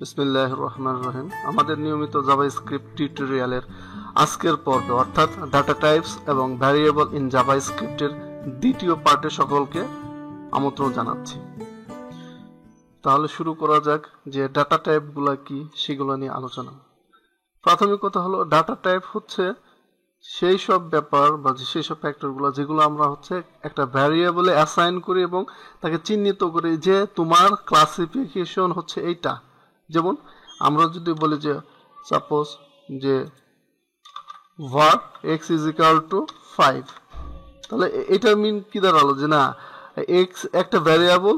বিসমিল্লাহির রহমানির রহিম। আমাদের নিয়মিত জাভাস্ক্রিপ্ট টিউটোরিয়ালের আজকের পর্বে অর্থাৎ ডাটা টাইপস এবং ভ্যারিয়েবল ইন জাভাস্ক্রিপ্টের দ্বিতীয় পার্টে সকলকে আমন্ত্রণ জানাচ্ছি। তাহলে শুরু করা যাক যে ডাটা টাইপগুলো কি সেগুলো নিয়ে আলোচনা। প্রাথমিক কথা হলো ডাটা টাইপ হচ্ছে সেই সব ব্যাপার বা সেই সব ফ্যাক্টরগুলো যেগুলো আমরা হচ্ছে একটা ভ্যারিয়েবলে অ্যাসাইন করি এবং তাকে চিহ্নিত করি যে তোমার ক্লাসিফিকেশন হচ্ছে এইটা। যেমন আমরা যদি বলি যে সাপোজ যে var x is equal to 5, তাহলে এটা মিন কি দাঁড়ালো যে না x একটা ভ্যারিয়েবল,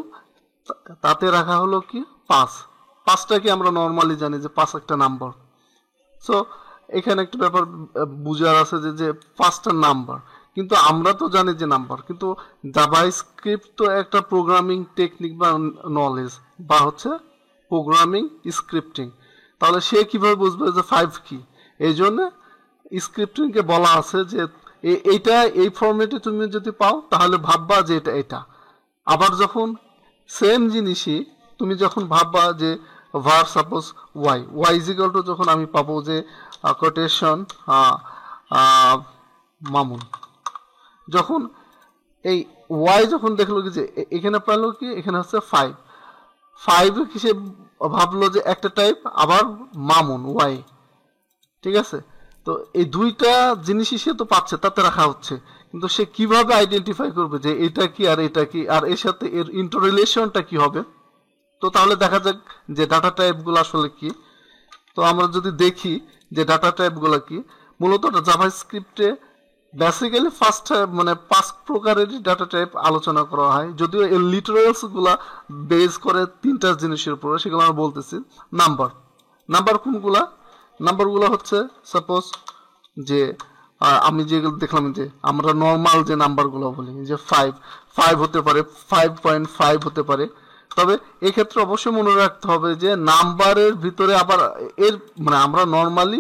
তাতে রাখা হলো কি 5। 5টা কি আমরা নর্মালি জানি যে 5 একটা নাম্বার। সো এখানে একটা ব্যাপার বুঝার আছে যে 5টা নাম্বার, কিন্তু আমরা তো জানি যে নাম্বার, কিন্তু জাভাস্ক্রিপ্ট তো একটা প্রোগ্রামিং টেকনিক বা নলেজ বা হচ্ছে প্রোগ্রামিং স্ক্রিপ্টিং। তাহলে সে কিভাবে বুঝবে যে 5 কি? এই জন্য স্ক্রিপ্টিংকে বলা আছে যে এইটা এই ফরম্যাটে তুমি যদি পাও তাহলে ভাববা যে এটা। আবার যখন সেম জিনিসই তুমি যখন ভাববা যে var suppose y is equal to, যখন আমি পাবো যে কোটেশন মামুন, যখন এই y যখন দেখলো কি যে এখানে পেলো কি এখানে হচ্ছে 5 সে ভাবলো যে একটা টাইপ, আবার মামুন ওয়াই, ঠিক আছে। তো এই দুইটা জিনিসই সে তো পাচ্ছে, তাতে রাখা হচ্ছে, কিন্তু সে কিভাবে আইডেন্টিফাই করবে যে এটা কি আর এটা কি আর এর সাথে এর ইন্টাররিলেশনটা কি হবে? তো তাহলে দেখা যাক যে ডাটা টাইপগুলো আসলে কি। তো আমরা যদি দেখি যে ডাটা টাইপগুলো কি, মূলত জাভাস্ক্রিপ্টে বেসিক্যালি ফার্স্ট 5 প্রকারেরই ডাটা টাইপ আলোচনা করা হয়, যদিও এর লিটারেলস গুলা বেস করে 3টা জিনিসের উপরে, সেগুলো আমরা বলতেছি। নাম্বার কোনগুলা? নাম্বারগুলো হচ্ছে সাপোজ যে আমি যেগুলো দেখলাম যে আমরা নর্মাল যে নাম্বারগুলো বলি যে 5 হতে পারে, 5.5 হতে পারে। তবে এক্ষেত্রে অবশ্যই মনে রাখতে হবে যে নাম্বারের ভিতরে আবার এর আমরা নর্মালি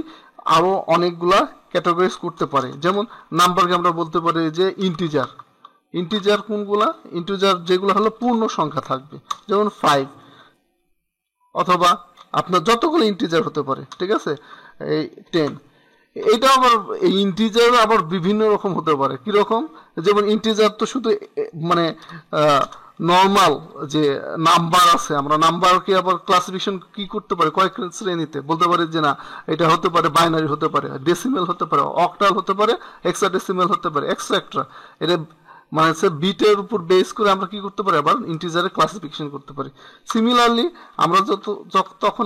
আরো অনেকগুলা ক্যাটাগরিজ করতে পারি। যেমন নাম্বারকে আমরা বলতে পারি যে ইন্টিজার কোনগুলা? ইন্টিজার যেগুলো হলো পূর্ণ সংখ্যা থাকবে, যেমন 5, অথবা আপনার যতগুলো ইন্টিজার হতে পারে, ঠিক আছে, এই 10। এটা আবার এই ইন্টিজার আবার বিভিন্ন রকম হতে পারে। কিরকম? যেমন ইন্টিজার তো শুধু নর্মাল যে নাম্বার আছে, আমরা নাম্বারকে আবার ক্লাসিফিকেশন কি করতে পারি কয়েক শ্রেণীতে বলতে পারি যে না এটা হতে পারে বাইনারি, হতে পারে ডেসিমেল, হতে পারে অক্টাল, হতে পারে হেক্সাডেসিমেল, হতে পারে এক্সট্রা। এটা হচ্ছে বিটের উপর বেস করে আমরা কি করতে পারি আবার ইন্টিজারে ক্লাসিফিকেশন করতে পারি। সিমিলারলি আমরা তখন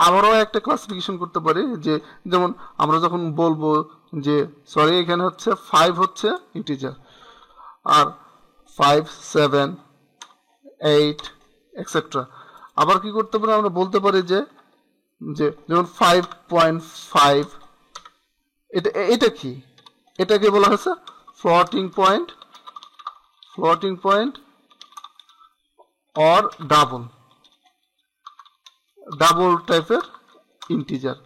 আবারও একটা ক্লাসিফিকেশন করতে পারি যে যেমন আমরা যখন বলবো যে সরি এখানে হচ্ছে 5 হচ্ছে ইন্টিজার, আর 5, 7, 8 এক্সেট্রা। আবার কি করতে পারি আমরা বলতে পারি যে যেমন 5.5, এটা কি? এটাকে বলা হয়েছে ফ্লোটিং পয়েন্ট অর ডাবল টাইপের ইন্টিজার,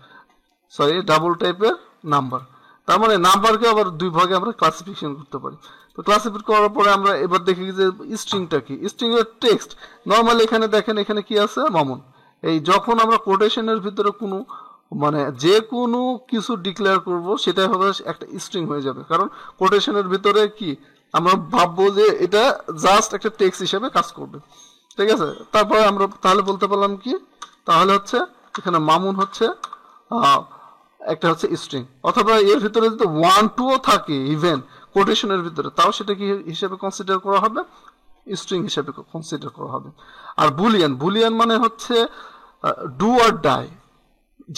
ডাবল টাইপের নাম্বার। তার মানে নাম্বারকে আবার দুই ভাগে আমরা ক্লাসিফিকেশন করতে পারি। তো ক্লাসিফিকেট করার পরে আমরা এবার দেখি যে স্ট্রিংটা কি। স্ট্রিং এর টেক্সট নর্মালি এখানে দেখেন এখানে কি আছে মামুন। এই যখন আমরা কোটেশনের ভিতরে কোনো যে কোনো কিছু ডিক্লেয়ার করব সেটাই হবে একটা স্ট্রিং হয়ে যাবে, কারণ কোটেশনের ভিতরে কি আমরা ভাববো যে এটা জাস্ট একটা টেক্সট হিসেবে কাজ করবে, ঠিক আছে। তারপরে আমরা তাহলে বলতে পারলাম কি, তাহলে হচ্ছে এখানে মামুন হচ্ছে একটা হচ্ছে স্ট্রিং, অথবা এর ভিতরে যদি 1, 2ও থাকে ইভেন কোটেশনের ভিতরে, তাও সেটা কি হিসেবে কনসিডার করা হবে? স্ট্রিং হিসেবে কনসিডার করা হবে। আর বুলিয়ান মানে হচ্ছে ডু অর ডাই,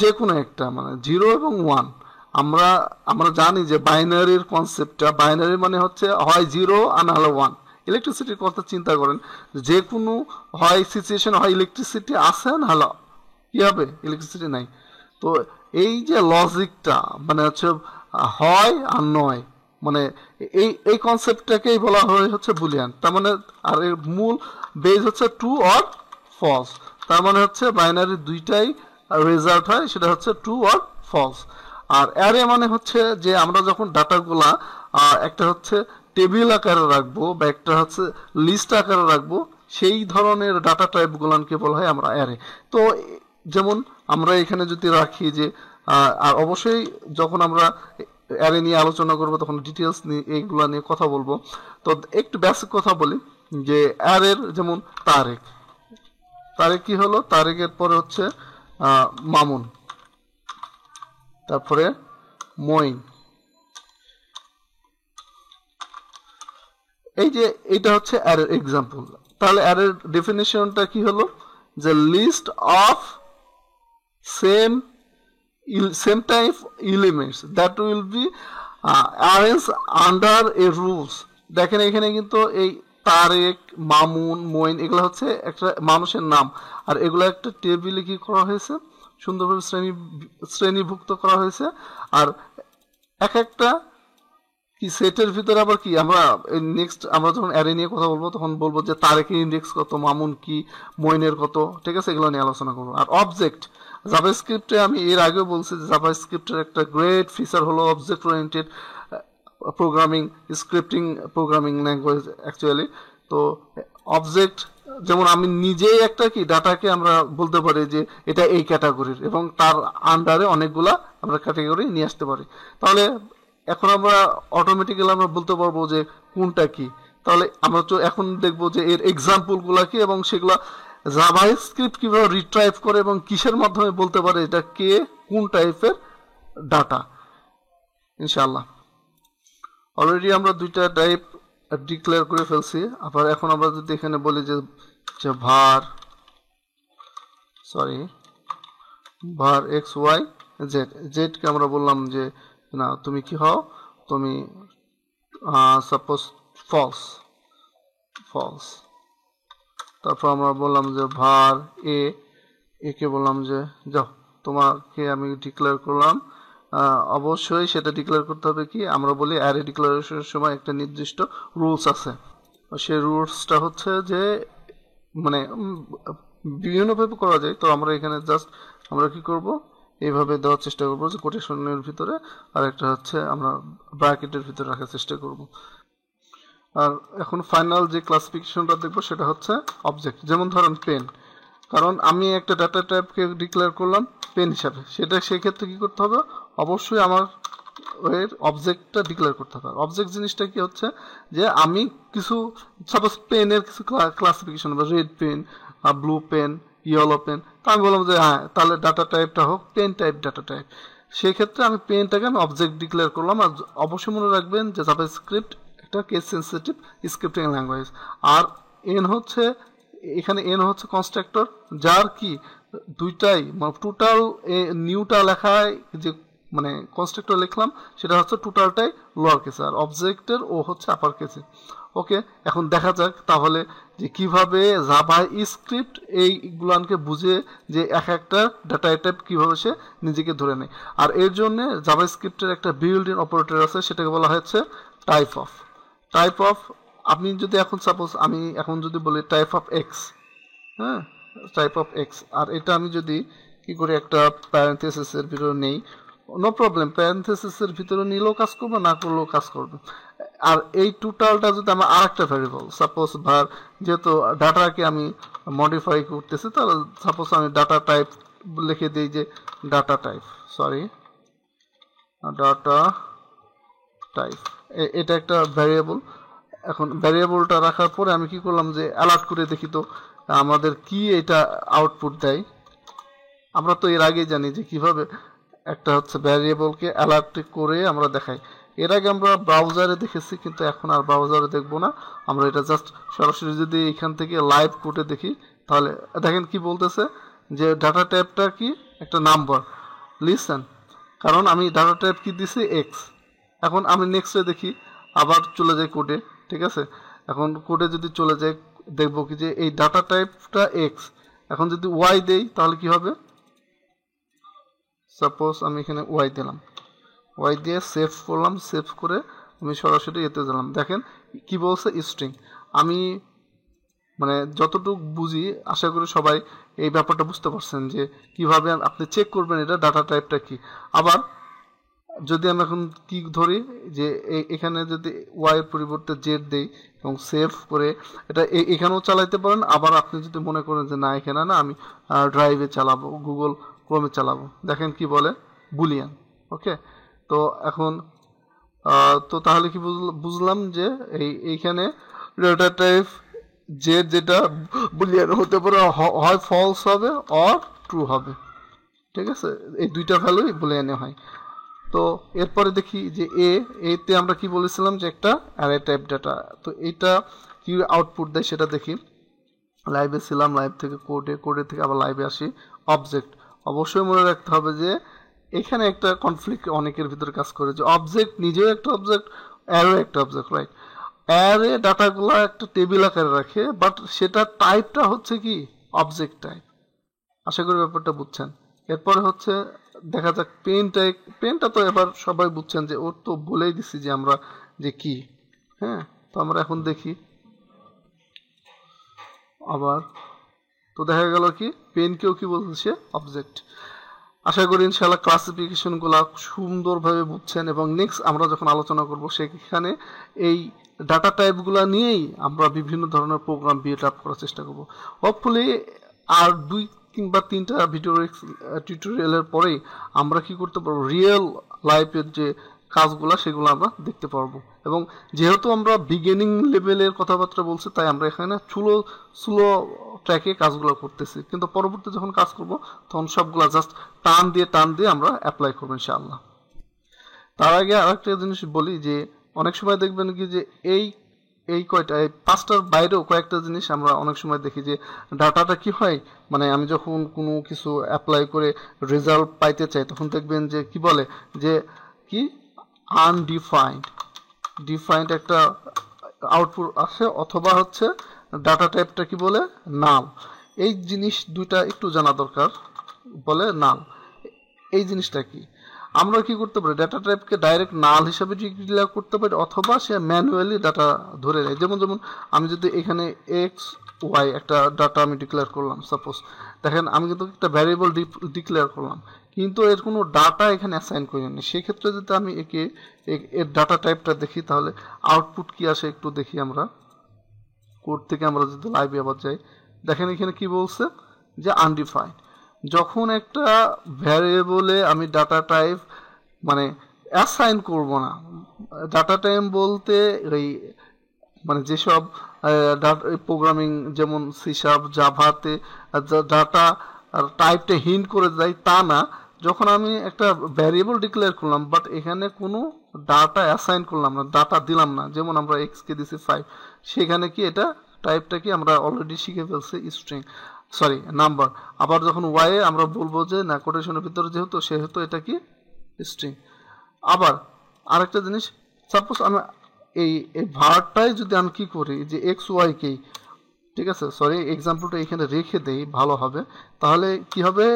যে কোনো একটা 0 এবং 1। আমরা জানি যে বাইনারির কনসেপ্টটা, বাইনারি মানে হচ্ছে হয় 0 আর না হলে 1। ইলেকট্রিসিটির কথা চিন্তা করেন, যে কোনো হয় সিচুয়েশন হয় ইলেকট্রিসিটি আছে না হলে কি হবে ইলেকট্রিসিটি নাই। তো এই যে লজিকটা হচ্ছে হয় আর নয়, এই কনসেপ্টটাকেই বলা হয় হচ্ছে বুলিয়ান। তার আর এর মূল বেজ হচ্ছে ট্রু অর ফলস। তার হচ্ছে বাইনারি দুইটাই রেজাল্ট হয়, সেটা হচ্ছে ট্রু অর ফলস। আর অ্যারে হচ্ছে যে আমরা যখন ডাটাগুলা একটা হচ্ছে টেবিল আকারে রাখবো বা একটা হচ্ছে লিস্ট আকারে রাখবো, সেই ধরনের ডাটা টাইপগুলোকে বলা হয় আমরা অ্যারে। তো যেমন আমরা এখানে যদি রাখি যে আর অবশ্যই যখন আমরা অ্যারে নিয়ে আলোচনা করব তখন ডিটেলস নিয়ে এইগুলা নিয়ে কথা বলবো। তো একটু বেসিক কথা বলি যে অ্যারের যেমন তারেক, তারেক কি হলো, তারেকের পরে হচ্ছে মামুন, তারপরে মঈন। এই যে এটা হচ্ছে অ্যারের এক্সাম্পল। তাহলে অ্যারের ডেফিনেশনটা কি হলো যে list of same type elements that will be arranged under a rules। দেখেন এখানে কিন্তু এই তারেক, মামুন, মঈন এগুলো হচ্ছে একটা মানুষের নাম, আর এগুলো একটা টেবিলে কি করা হয়েছে, সুন্দরভাবে শ্রেণীভুক্ত করা হয়েছে। আর এক একটা কি সেটের ভিতরে আবার কি আমরা নেক্সট আমরা যখন অ্যারে নিয়ে কথা বলবো তখন বলবো যে তারেকের ইন্ডেক্স কত, মামুন কি, মঈনের কত, ঠিক আছে, এগুলো নিয়ে আলোচনা করবো। আর অবজেক্ট, জাভাস্ক্রিপ্টে আমি এর আগেও বলছি যে জাভাস্ক্রিপ্টের একটা গ্রেট ফিচার হলো object oriented programming, scripting programming language actually. তো অবজেক্ট যেমন আমি নিজেই একটা কি ডাটাকে আমরা বলতে পারি যে এটা এই ক্যাটাগরির, এবং তার আন্ডারে অনেকগুলা আমরা ক্যাটাগরি নিয়ে আসতে পারি। তাহলে এখন আমরা অটোমেটিক্যালি আমরা বলতে পারবো যে কোনটা কি। তাহলে আমরা তো এখন দেখবো যে এর এক্সাম্পলগুলা কি, এবং সেগুলা জাভাস্ক্রিপ্ট কিভাবে রিট্রাইভ করে এবং কিসের মাধ্যমে বলতে পারে এটা কে কোন টাইপের ডাটা, ইনশাআল্লাহ। অলরেডি আমরা দুইটা টাইপ ডিক্লেয়ার করে ফেলছি। আবার এখন আমরা যদি এখানে বলি যে var x y z, কে আমরা বললাম যে না তুমি কি হও, তুমি সাপোজ ফলস। তারপর আমরা বললাম যে var a, কে বললাম যে যাও তোমাকে আমি ডিক্লেয়ার করলাম। অবশ্যই সেটা ডিক্লেয়ার করতে হবে কি, আমরা বলি অ্যারে ডিক্লারেশনের সময় একটা নির্দিষ্ট রুলস আছে। সেই রুলসটা হচ্ছে যে মানে বিভিন্নভাবে করা যায়। তো আমরা এখানে জাস্ট আমরা কি করব, এইভাবে দেওয়ার চেষ্টা করবো যে কোটেশনের ভিতরে, আর একটা হচ্ছে আমরা ব্র্যাকেটের ভিতরে রাখার চেষ্টা করব। আর এখন ফাইনাল যে ক্লাসিফিকেশনটা দেখবো সেটা হচ্ছে অবজেক্ট। যেমন ধরেন পেন, কারণ আমি একটা ডাটা টাইপকে ডিক্লেয়ার করলাম পেন হিসাবে, সেটা সেক্ষেত্রে কি করতে হবে, অবশ্যই আমার এর অবজেক্টটা ডিক্লেয়ার করতে হবে। অবজেক্ট জিনিসটা কি হচ্ছে যে আমি কিছু সাপোজ পেনের কিছু classification, red pen, blue pen, yellow pen, তা আমি বললাম যে হ্যাঁ তাহলে ডাটা টাইপটা হোক পেন টাইপ ডাটা টাইপ। সেই ক্ষেত্রে আমি পেনটাকে আমি অবজেক্ট ডিক্লেয়ার করলাম। আর অবশ্যই মনে রাখবেন যে জাভাস্ক্রিপ্ট একটা কেস সেন্সিটিভ স্ক্রিপ্টিং ল্যাঙ্গুয়েজ। আর এন হচ্ছে এখানে এন হচ্ছে কনস্ট্রাক্টর, যার কি দুইটাই টোটাল নিউটা লেখায় যে মানে কনস্ট্রাক্টর লিখলাম সেটা হচ্ছে টোটালটাই লোয়ার কেসে, আর অবজেক্টের ও হচ্ছে আপার কেসে। ওকে, এখন দেখা যাক তাহলে যে কিভাবে জাভা স্ক্রিপ্ট এইগুলানকে বুঝে যে এক একটা ডাটা টাইপ কিভাবে সে নিজেকে ধরে নেয়। আর এর জন্য জাভা স্ক্রিপ্টের একটা বিল্ড ইন অপারেটর আছে, সেটাকে বলা হচ্ছে টাইপ অফ। আপনি যদি এখন সাপোজ আমি এখন যদি বলি টাইপ অফ এক্স, হ্যাঁ টাইপ অফ এক্স, আর এটা আমি যদি কি করে একটা প্যারেন্থেসিসের ভিতরে নেই, নো প্রবলেম, প্যারেন্থেসিসের ভিতরে নিলেও কাজ করবে, না করলেও কাজ করবে। আর এই টোটালটা যদি আমার আরেকটা ভ্যারিয়েবল সাপোজ ভার, যেহেতু ডাটাকে আমি মডিফাই করতেছি, তাহলে সাপোজ আমি ডাটা টাইপ লিখে দিই যে ডাটা টাইপ এটা একটা ভ্যারিয়েবল। এখন ভ্যারিয়েবলটা রাখার পরে আমি কি করলাম যে অ্যালার্ট করে দেখি তো আমাদের কি এটা আউটপুট দেয়। আমরা তো এর আগে জানি যে কিভাবে একটা হচ্ছে ভ্যারিয়েবলকে অ্যালার্ট করে আমরা দেখাই। এর আগে আমরা ব্রাউজারে দেখেছি, কিন্তু এখন আর ব্রাউজারে দেখবো না, আমরা এটা জাস্ট সরাসরি যদি এখান থেকে লাইভ কোডে দেখি, তাহলে দেখেন কি বলতেছে যে ডাটা টাইপটা কি একটা নাম্বার, লিসেন, কারণ আমি ডাটা টাইপ কি দিছি এক্স। এখন আমি নেক্সটে দেখি, আবার চলে যাই কোডে, ঠিক আছে, এখন কোডে যদি চলে যাই দেখবো কি যে এই ডাটা টাইপটা এক্স। এখন যদি ওয়াই দেই তাহলে কি হবে, সাপোজ আমি এখানে ওয়াই দিলাম, ওয়াই দিয়ে সেভ করলাম, সেভ করে আমি সরাসরি এতে দিলাম, দেখেন কি বলছে স্ট্রিং। আমি মানে যতটুকু বুঝি আশা করি সবাই এই ব্যাপারটা বুঝতে পারছেন যে কিভাবে আপনি চেক করবেন এটা ডাটা টাইপটা কি। আবার যদি আমি এখন কি ধরি যে এখানে যদি ওয়াই এর পরিবর্তে জেড দেই এবং সেভ করে এটা এখানেও চালাইতে পারেন। আবার আপনি যদি মনে করেন যে না এখানে না আমি ড্রাইভে চালাবো, গুগল ক্রোমে চালাবো, দেখেন কি বলে বুলিয়ান। ওকে, তো এখন তো তাহলে কি বুঝলাম যে এইখানে ডেটা টাইপ জেড যেটা বুলিয়ান হতে পারে, হয় ফলস হবে অর ট্রু হবে। ঠিক আছে, এই দুইটা ভ্যালুই বুলিয়ানে হয়। তো এরপরে দেখি যে এতে আমরা কি বলেছিলাম যে একটা অ্যারে টাইপ ডাটা। তো এটা কি আউটপুট দেয় সেটা দেখি। লাইভে ছিলাম, লাইভ থেকে কোডে থেকে আবার লাইভে আসি। অবজেক্ট, অবশ্যই মনে রাখতে হবে যে এখানে একটা কনফ্লিক্ট অনেকের ভিতরে কাজ করে যে অবজেক্ট নিজেও একটা অবজেক্ট, অ্যারো একটা অবজেক্ট, রাইট। অ্যারে ডাটাগুলো একটা টেবিল আকারে রাখে, বাট সেটা টাইপটা হচ্ছে কি অবজেক্ট টাইপ। আশা করি ব্যাপারটা বুঝছেন। এরপরে হচ্ছে দেখা যাক পেনটা তো এবার সবাই বুঝছেন যে ওর তো বলেই দিছি যে আমরা যে কি। হ্যাঁ, তো আমরা এখন দেখি আবার। তো দেখা গেল কি পেনকেও কি বলছে অবজেক্ট। আশা করি ইনশাআল্লাহ ক্লাসিফিকেশনগুলো সুন্দরভাবে বুঝছেন এবং নেক্সট আমরা যখন আলোচনা করব সেখানে এই ডাটা টাইপগুলো নিয়েই আমরা বিভিন্ন ধরনের প্রোগ্রাম বিল্ড আপ করার চেষ্টা করব। হোপফুলি আর 2 কিংবা 3টা ভিডিও টিউটোরিয়ালের পরেই আমরা কি করতে পারবো, রিয়েল লাইফের যে কাজগুলো সেগুলো আমরা দেখতে পারবো। এবং যেহেতু আমরা বিগিনিং লেভেলের কথাবার্তা বলছি, তাই আমরা এখানে স্লো ট্র্যাকে কাজগুলো করতেছি, কিন্তু পরবর্তী যখন কাজ করব তখন সবগুলো জাস্ট টান দিয়ে আমরা অ্যাপ্লাই করবো ইনশাআল্লাহ। তার আগে আরেকটা জিনিস বলি যে অনেক সময় দেখবেন কি যে এই 5টার বাইরেও কয়েকটা জিনিস আমরা অনেক সময় দেখি যে ডাটাটা কি হয়, মানে আমি যখন কোনো কিছু অ্যাপ্লাই করে রেজাল্ট পাইতে চাই তখন দেখবেন যে কি বলে যে কি ডিফাইন্ড একটা আউটপুট আসে, অথবা হচ্ছে ডাটা টাইপটা কি বলে নাল। এই জিনিস দুইটা একটু জানা দরকার। বলে নাল, এই জিনিসটা কি, আমরা কি করতে পারি ডাটা টাইপকে ডাইরেক্ট নাল হিসাবে ডিক্লেয়ার করতে পারি, অথবা সে ম্যানুয়ালি ডাটা ধরে নেয়। যেমন আমি যদি এখানে এক্স ওয়াই একটা ডাটা আমি ডিক্লেয়ার করলাম, সাপোজ দেখেন আমি কিন্তু একটা ভ্যারিয়েবল ডিক্লেয়ার করলাম, কিন্তু এর কোনো ডাটা এখানে অ্যাসাইন করি নি। সেক্ষেত্রে যদি আমি এর ডাটা টাইপটা দেখি তাহলে আউটপুট কি আসে একটু দেখি। আমরা কোড থেকে আমরা যদি লাইভে আবার যাই, দেখেন এখানে কি বলছে যে আনডিফাইন্ড। যখন একটা ভ্যারিয়েবলে আমি ডাটা টাইপ মানে অ্যাসাইন করব না, ডাটা টাইপ বলতে এই মানে যেসব প্রোগ্রামিং যেমন সি শার্প জাভাতে ডাটা টাইপটা হিন্ট করে দেয় তা না। যখন আমি একটা ভ্যারিয়েবল ডিক্লেয়ার করলাম বাট এখানে কোনো ডাটা অ্যাসাইন করলাম না, ডাটা দিলাম না, যেমন আমরা এক্সকে দিছি 5, সেখানে কি এটা টাইপটা কি আমরা অলরেডি শিখে ফেলছি নাম্বার। আবার যখন ওয়াই আমরা বলবো যে না কোটেশনের ভিতরে সেহেতু এটা কি স্ট্রিং। আবার আরেকটা জিনিস, সাপোজ আমি এই ভার্বটাই যদি আমি কি করি যে এক্স ওয়াই কে, ঠিক আছে এক্সাম্পলটা এখানে রেখে দেই ভালো হবে, তাহলে কি হবে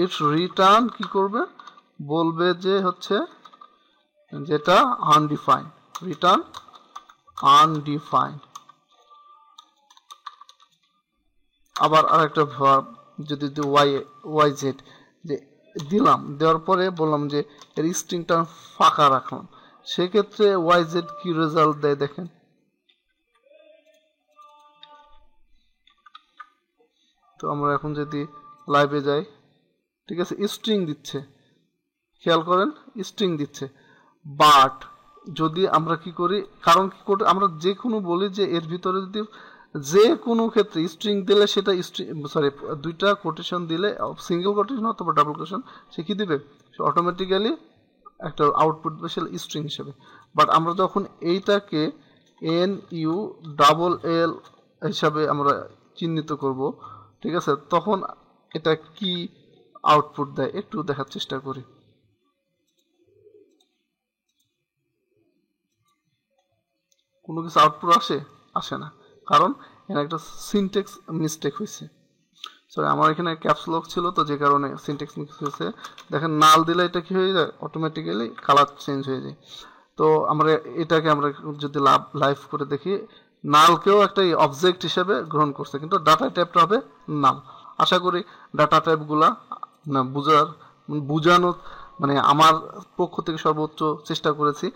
ইটস রিটার্ন কি করবে, বলবে যে হচ্ছে যেটা আনডিফাইন্ড, রিটার্ন আনডিফাইন্ড। আবার আরেকটা ভার্ব যদি ওয়াই জেড যে দিলাম, দেওয়ার পরে বললাম যে এর স্ট্রিংটা ফাঁকা রাখলাম, সেক্ষেত্রে ওয়াই জেড কি রেজাল্ট দেয় দেখেন। তো আমরা এখন যদি লাইভে যাই, ঠিক আছে স্ট্রিং দিচ্ছে, খেয়াল করেন স্ট্রিং দিচ্ছে। বাট যদি আমরা কি করি, কারণ কি করে আমরা যে কোনো বলি যে এর ভিতরে যদি যে কোনো ক্ষেত্রে স্ট্রিং দিলে সেটা দুইটা কোটেশন দিলে, সিঙ্গেল কোটেশন অথবা ডাবল কোটেশন, সে কি দিবে, সে অটোমেটিক্যালি একটা আউটপুট স্পেশাল স্ট্রিং হিসেবে। বাট আমরা যখন এইটাকে NULL হিসাবে আমরা চিহ্নিত করব, ঠিক আছে, তখন এটা কি আউটপুট দেয় একটু দেখার চেষ্টা করি। কোনো কিছু আউটপুট আসে না, কারণ এখানে একটা সিনট্যাক্স মিস্টেক হয়েছে। আমার এখানে ক্যাপস লক ছিল, তো যে কারণে সিনট্যাক্স মিস্টেক হয়েছে। দেখেন নাল দিলে এটা কি হয়ে যায়, অটোমেটিক্যালি কালার চেঞ্জ হয়ে যায়। তো আমরা এটাকে আমরা যদি লাইভ করে দেখি, নালকেও একটা অবজেক্ট হিসেবে গ্রহণ করছে, কিন্তু ডাটা টাইপটা হবে নাল। আশা করি ডাটা টাইপগুলা বুঝানোর মানে আমার পক্ষ থেকে সর্বোচ্চ চেষ্টা করেছি,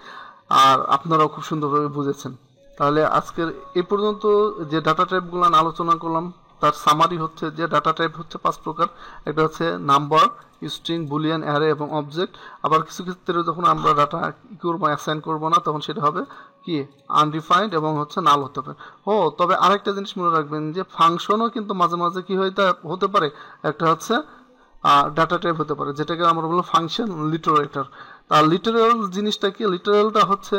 আর আপনারাও খুব সুন্দরভাবে বুঝেছেন। তাহলে আজকের এ পর্যন্ত যে ডাটা টাইপগুলো আলোচনা করলাম তার সামারি হচ্ছে যে ডাটা টাইপ হচ্ছে 5 প্রকার। একটা হচ্ছে নাম্বার, স্ট্রিং, বুলিয়ান, অ্যারে এবং অবজেক্ট। আবার কিছু ক্ষেত্রে যখন আমরা ডাটা কি করবো, অ্যাসাইন করবো না, তখন সেটা হবে কি আনডিফাইন্ড এবং হচ্ছে নাল হতে পারে। তবে আরেকটা জিনিস মনে রাখবেন যে ফাংশনও কিন্তু মাঝে মাঝে কি হতে পারে, একটা হচ্ছে ডাটা টাইপ হতে পারে, যেটাকে আমরা বলবো ফাংশন লিটারেটর। তার লিটারেল জিনিসটা কি, লিটারেলটা হচ্ছে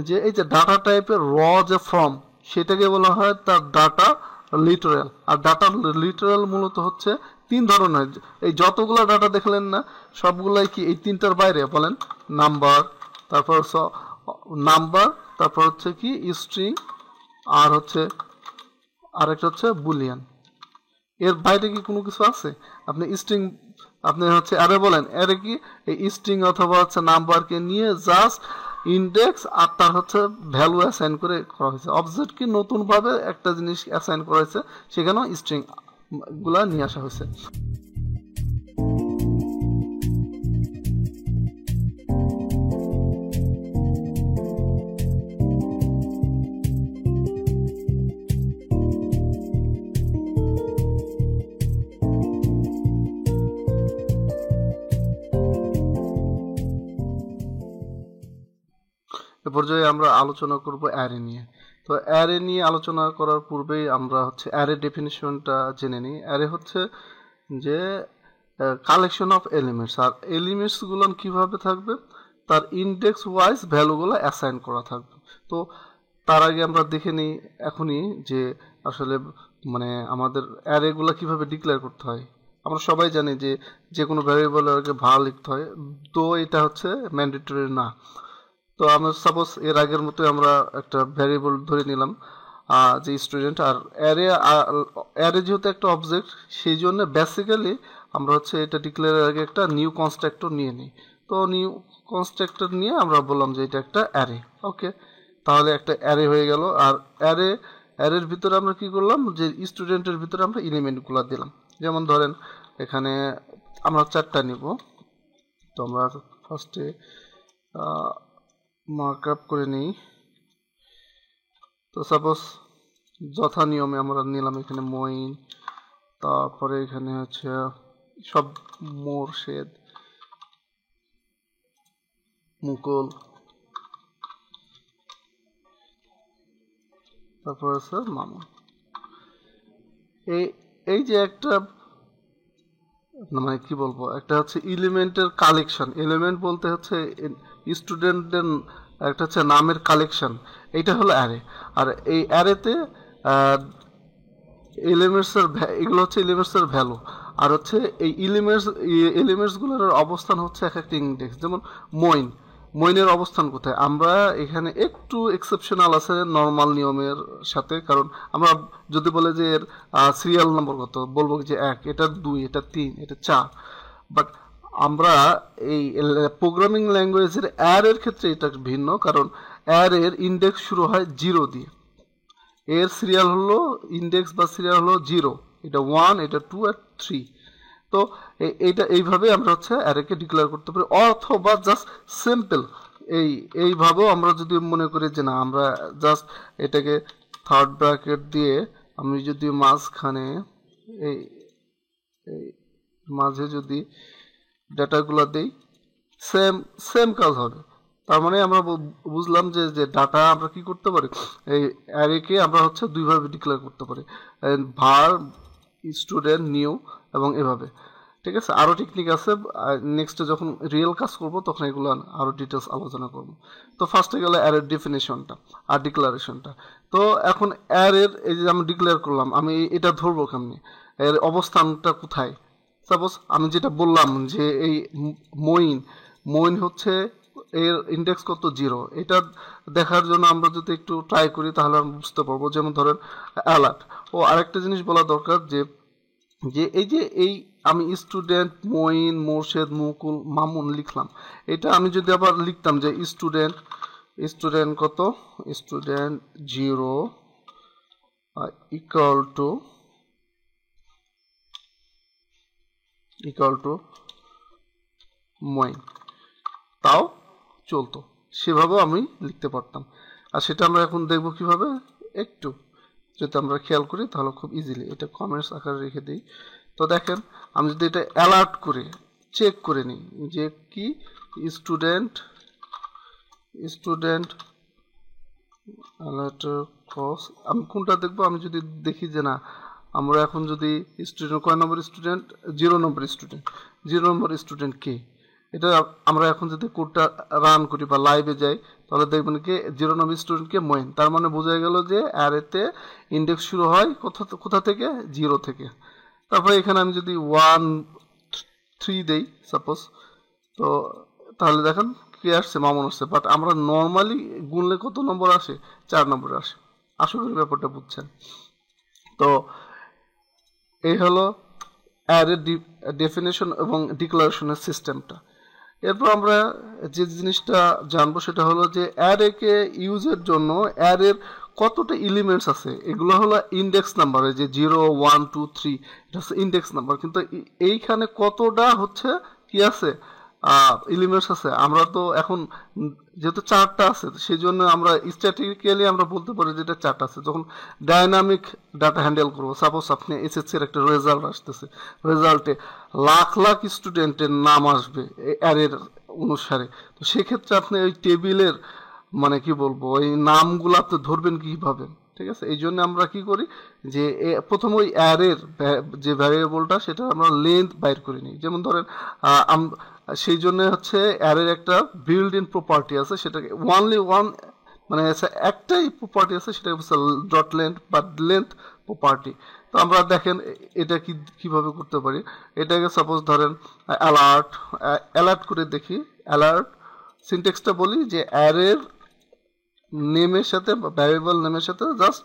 যে এই যে ডাটা টাইপের যে ফর্ম, সেটাকে বলা হয় তার ডাটা লিটারেল। আর ডাটা লিটারেল মূলত হচ্ছে 3 ধরনের। এই যতগুলো ডাটা দেখলেন না, সবগুলাই কি এই 3টার বাইরে? বলেন, নাম্বার, তারপর নাম্বার, তারপর হচ্ছে কি স্ট্রিং, আর হচ্ছে আরেকটা হচ্ছে বুলিয়ান। এর বাইরে কি কোনো কিছু আছে? আপনি স্ট্রিং, আপনি হচ্ছে অ্যারে বলেন, অ্যারে কি এই স্ট্রিং অথবা হচ্ছে নাম্বারকে নিয়ে জাস্ট ইন্ডেক্স আর তার হচ্ছে ভ্যালু অ্যাসাইন করে করা হয়েছে। অবজেক্ট কি নতুনভাবে একটা জিনিস অ্যাসাইন করা হয়েছে, সেখানেও স্ট্রিং গুলা নিয়ে আসা হয়েছে। এ পর্যায়ে আমরা আলোচনা করব অ্যারে নিয়ে। তো অ্যারে নিয়ে আলোচনা করার পূর্বেই আমরা হচ্ছে অ্যারে ডেফিনিশনটা জেনে নিই। অ্যারে হচ্ছে যে কালেকশন অফ এলিমেন্টস। আর এলিমেন্টসগুলো কিভাবে থাকবে? তার ইন্ডেক্স ওয়াইজ ভ্যালুগুলো অ্যাসাইন করা থাকবে। তো তার আগে আমরা দেখে নিই এখনই যে আসলে মানে আমাদের অ্যারেগুলো কিভাবে ডিক্লেয়ার করতে হয়। আমরা সবাই জানি যে যে কোনো ভ্যারিয়েবলের আগে var লিখতে হয়, তো এটা হচ্ছে ম্যান্ডেটরি না। তো আমরা সাপোজ এর আগের মতো আমরা একটা ভ্যারিয়েবল ধরে নিলাম যে স্টুডেন্ট। আর অ্যারে, অ্যারে যেহেতু একটা অবজেক্ট, সেই জন্য বেসিক্যালি আমরা হচ্ছে এটা ডিক্লেয়ারের আগে একটা নিউ কনস্ট্রাক্টর নিয়ে নিই। তো নিউ কনস্ট্রাক্টর নিয়ে আমরা বললাম যে এটা একটা অ্যারে। ওকে, তাহলে একটা অ্যারে হয়ে গেল। আর অ্যারের ভিতরে আমরা কি করলাম, যে স্টুডেন্টের ভিতরে আমরা এলিমেন্টগুলো দিলাম। যেমন ধরেন এখানে আমরা 4টা নিব। তো আমরা ফার্স্টে মার্ক আপ করে নিই। তো সাপোজ যথা নিয়মে আমরা নিলাম এখানে মইন, তারপরে এখানে হচ্ছে সব মোরশেদ, মুকুল, তারপর আছে মামুন। এই এই যে একটা মানে কি বলবো, একটা হচ্ছে এলিমেন্টের কালেকশন। এলিমেন্ট বলতে হচ্ছে স্টুডেন্টদের একটা হচ্ছে নামের কালেকশন, এইটা হলো অ্যারে। আর এই অ্যারেতে এলিমেন্টসের এগুলো হচ্ছে এলিমেন্টসের ভ্যালু। আর হচ্ছে এই এলিমেন্টসগুলোর অবস্থান হচ্ছে এক একটা ইন্ডেক্স। যেমন মইনের অবস্থান কোথায়? আমরা এখানে একটু এক্সেপশনাল আছে নর্মাল নিয়মের সাথে, কারণ আমরা যদি বলে যে এর সিরিয়াল নম্বর কত, বলবো যে 1, এটা 2, এটা 3, এটা 4। বাট আমরা এই প্রোগ্রামিং ল্যাঙ্গুয়েজের অ্যারের ক্ষেত্রে এটা ভিন্ন, কারণ অ্যারের ইন্ডেক্স শুরু হয় 0 দিয়ে। এর সিরিয়াল হলো ইন্ডেক্স বা সিরিয়াল হলো 0, এটা 1, এটা 2 আর 3। তো এইভাবে আমরা হচ্ছে অ্যারেকে ডিক্লেয়ার করতে পারি, অথবা জাস্ট সিম্পল এইভাবেও আমরা যদি মনে করি যে না, আমরা জাস্ট এটাকে থার্ড ব্র্যাকেট দিয়ে আমি যদি মাঝখানে এই মাঝে যদি ডাটাগুলো দেই, সেম সেম কাজ হবে। তার মানে আমরা বুঝলাম যে যে ডাটা আমরা কি করতে পারি, এই অ্যারেকে আমরা হচ্ছে দুইভাবে ডিক্লেয়ার করতে পারি, var স্টুডেন্ট নিউ এবং এভাবে। ঠিক আছে, আরও টেকনিক আছে, নেক্সটে যখন রিয়েল কাজ করব তখন এগুলো আরও ডিটেলস আলোচনা করব। তো ফার্স্টে গেলে অ্যারের ডেফিনেশনটা আর ডিক্লারেশনটা। তো এখন অ্যারের এই যে আমি ডিক্লেয়ার করলাম, আমি এটা ধরবো কেমনি, এর অবস্থানটা কোথায়? সাপোজ আমি যেটা বললাম যে এই মইন হচ্ছে এর ইন্ডেক্স কত, 0। এটা দেখার জন্য আমরা যদি একটু ট্রাই করি তাহলে আমরা বুঝতে পারবো। যেমন ধরেন অ্যালার্ট। আরেকটা জিনিস বলা দরকার যে যে এই আমি স্টুডেন্ট, মইন, মোর্শেদ, মুকুল, মামুন লিখলাম। এটা আমি যদি আবার লিখতাম যে স্টুডেন্ট কত, স্টুডেন্ট 0 ইকুয়াল টু মইন। তাও চলতো, সেভাবেও আমি লিখতে পারতাম। আর সেটা আমরা এখন দেখব কিভাবে, একটু যদি আমরা খেয়াল করি তাহলে খুব ইজিলি এটা কমেন্টস আকারে রেখে দিই। তো দেখেন আমি যদি এটা অ্যালার্ট করে চেক করে নিই যে কি স্টুডেন্ট স্টুডেন্ট অ্যালার্ট ক্রস, আমি কোনটা দেখবো, আমি যদি দেখি যে না আমরা এখন যদি স্টুডেন্ট কয় নম্বর স্টুডেন্ট, 0 নম্বর স্টুডেন্ট, 0 নম্বর স্টুডেন্ট কে, এটা আমরা এখন যদি কোডটা রান করি বা লাইভে যাই তাহলে দেখবেন কি 0 নম্বর স্টুডেন্টকে মইন, তার মানে বোঝা গেল যে অ্যারেতে ইন্ডেক্স শুরু হয় কোথা থেকে, 0 থেকে। তারপরে এখানে আমি যদি 1 3 দেই সাপোজ, তো তাহলে দেখেন কি আসছে, মামুন আসছে। বাট আমরা নর্মালি গুনলে কত নম্বর আসে, 4 নম্বরে আসে। আশা করি ব্যাপারটা বুঝছেন। তো এই হলো অ্যারে ডেফিনেশন এবং ডিক্লারেশনের সিস্টেমটা। এরপর আমরা যে জিনিসটা জানবো সেটা হলো যে অ্যারেকে ইউজের জন্য অ্যারের কতটা এলিমেন্টস আছে, এগুলো হলো ইন্ডেক্স নাম্বার, যে 0 1 2 3 এটা হচ্ছে ইন্ডেক্স নাম্বার, কিন্তু এইখানে কতটা হচ্ছে কি আছে এলিমেন্টস আছে। আমরা তো এখন যেহেতু 4টা আছে সেই জন্য আমরা স্ট্যাটিক্যালি আমরা বলতে পারি যে এটা 4টা আছে। যখন ডাইনামিক ডাটা হ্যান্ডেল করবো, সাপোজ আপনি এসএসসি এর একটা রেজাল্ট আসতেছে, রেজাল্টে লাখ লাখ স্টুডেন্টের নাম আসবে অ্যারের অনুসারে, তো সেক্ষেত্রে আপনি ওই টেবিলের মানে কি বলবো ওই নামগুলো আপনি ধরবেন কিভাবে, ঠিক আছে। এই জন্য আমরা কি করি যে প্রথম ওই অ্যারের যে ভ্যারিয়েবলটা সেটা আমরা লেন্থ বাইর করে নিই। যেমন ধরেন সেই জন্য হচ্ছে অ্যারের একটা বিল্ড ইন প্রপার্টি আছে, সেটাকে ওয়ানলি ওয়ান মানে একটাই প্রপার্টি আছে, সেটা হচ্ছে ডট লেন্থ বা লেন্থ প্রপার্টি। তো আমরা দেখেন এটা কিভাবে করতে পারি। এটাকে সাপোজ ধরেন অ্যালার্ট করে দেখি। অ্যালার্ট সিনট্যাক্সটা বলি যে অ্যারের নেমের সাথে বা ভ্যারিয়েবল নেমের সাথে জাস্ট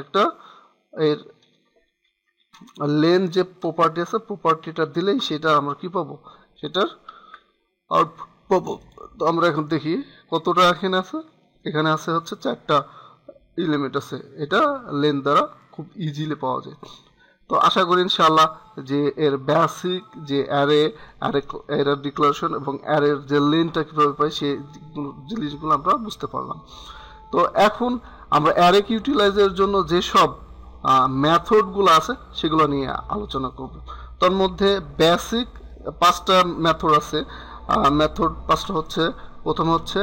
একটা এর লেন যে প্রপার্টি আছে প্রপার্টিটা দিলেই সেটা আমরা কি পাবো, সেটার আউটপুট পাবো। তো আমরা এখন দেখি কতটা এখানে আছে, এখানে আছে হচ্ছে 4টা এলিমেন্ট আছে, এটা লেন দ্বারা খুব ইজিলি পাওয়া যায়। তো আশা করি ইনশাআল্লাহ যে এর বেসিক যে অ্যারে ডিক্লারেশন এবং অ্যারের যে লেনটা কীভাবে পাই সেই জিনিসগুলো আমরা বুঝতে পারলাম। তো এখন আমরা অ্যারেকে ইউটিলাইজের জন্য যেসব মেথডগুলো আছে সেগুলো নিয়ে আলোচনা করব। তার মধ্যে বেসিক 5টা মেথড আছে। মেথড 5টা হচ্ছে, প্রথম হচ্ছে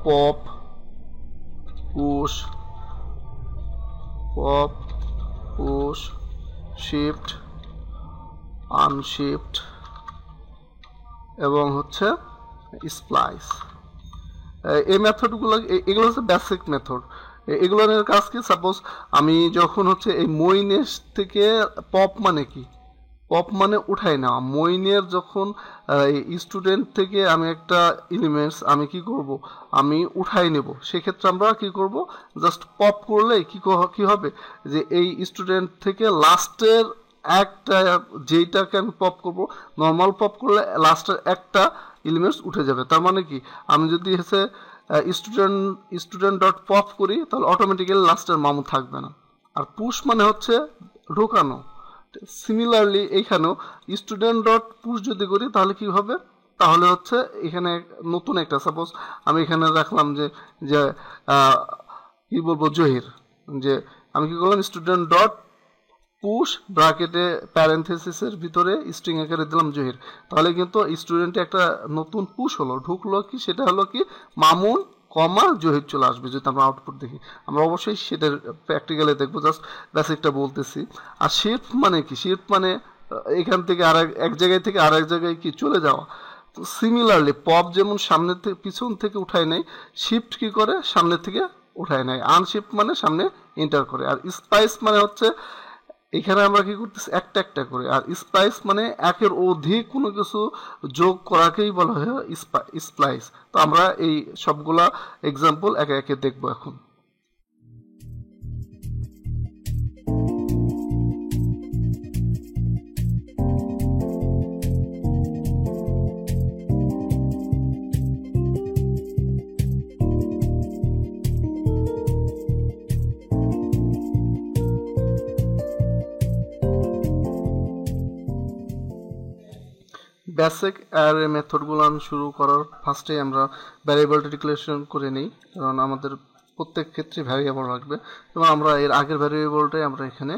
পপ পুশ শিফট আনশিফট এবং হচ্ছে স্প্লাইস। এই মেথডগুলো এগুলো হচ্ছে বেসিক মেথড। এগুলোর কাজ কি, সাপোজ আমি যখন হচ্ছে এই মইনের থেকে পপ মানে কি, পপ মানে উঠাই নেওয়া, মইনের যখন স্টুডেন্ট থেকে আমি একটা এলিমেন্টস আমি কি করব, আমি উঠাই নেব, সেক্ষেত্রে আমরা কি করব, জাস্ট পপ করলে কি হবে যে এই স্টুডেন্ট থেকে লাস্টের একটা যেইটাকে আমি পপ করব, নর্মাল পপ করলে লাস্টের একটা এলিমেন্টস উঠে যাবে। তার মানে কি আমি যদি হচ্ছে স্টুডেন্ট ডট পপ করি তাহলে অটোমেটিক্যালি লাস্টের মামু থাকবে না। আর পুশ মানে হচ্ছে ঢোকানো। সিমিলারলি এইখানেও স্টুডেন্ট ডট পুশ যদি করি তাহলে কি হবে, তাহলে হচ্ছে এখানে নতুন একটা সাপোজ আমি এখানে রাখলাম যে যে কি বলবো জহির, যে আমি কি করলাম স্টুডেন্ট ডট পুশ ব্র্যাকেটে প্যারেনথেসিসের ভিতরে স্ট্রিং আকারে দিলাম জহির, তাহলে কিন্তু স্টুডেন্টে একটা নতুন পুশ হলো, ঢুকলো কি, সেটা হলো কি মামুন কমা জহির চলে আসবে যদি আমরা আউটপুট দেখি। আমরা অবশ্যই সেটার প্র্যাকটিক্যালে দেখবো, জাস্ট বেসিকটা বলতেছি। আর শিফট মানে কি, শিফট মানে এখান থেকে এক জায়গায় থেকে আরেক জায়গায় কি চলে যাওয়া। তো সিমিলারলি পপ যেমন সামনে থেকে পিছন থেকে উঠায় নেয়, শিফট কি করে সামনে থেকে উঠায় নেয়, আনশিফট মানে সামনে এন্টার করে। আর স্পাইস মানে হচ্ছে এখানে আমরা কি করতেছি একটা একটা করে, আর স্প্লাইস মানে একের অধিক কোনো কিছু যোগ করাকেই বলা হয় স্প্লাইস। তো আমরা এই সবগুলা এক্সাম্পল একে একে দেখবো এখন। বেসিক অ্যারে মেথডগুলো শুরু করার ফার্স্টে আমরা ভ্যারিয়েবলটা ডিক্লারেশন করে নিই, কারণ আমাদের প্রত্যেক ক্ষেত্রে ভ্যারিয়েবল লাগবে এবং আমরা এর আগের ভ্যারিয়েবলটাই আমরা এখানে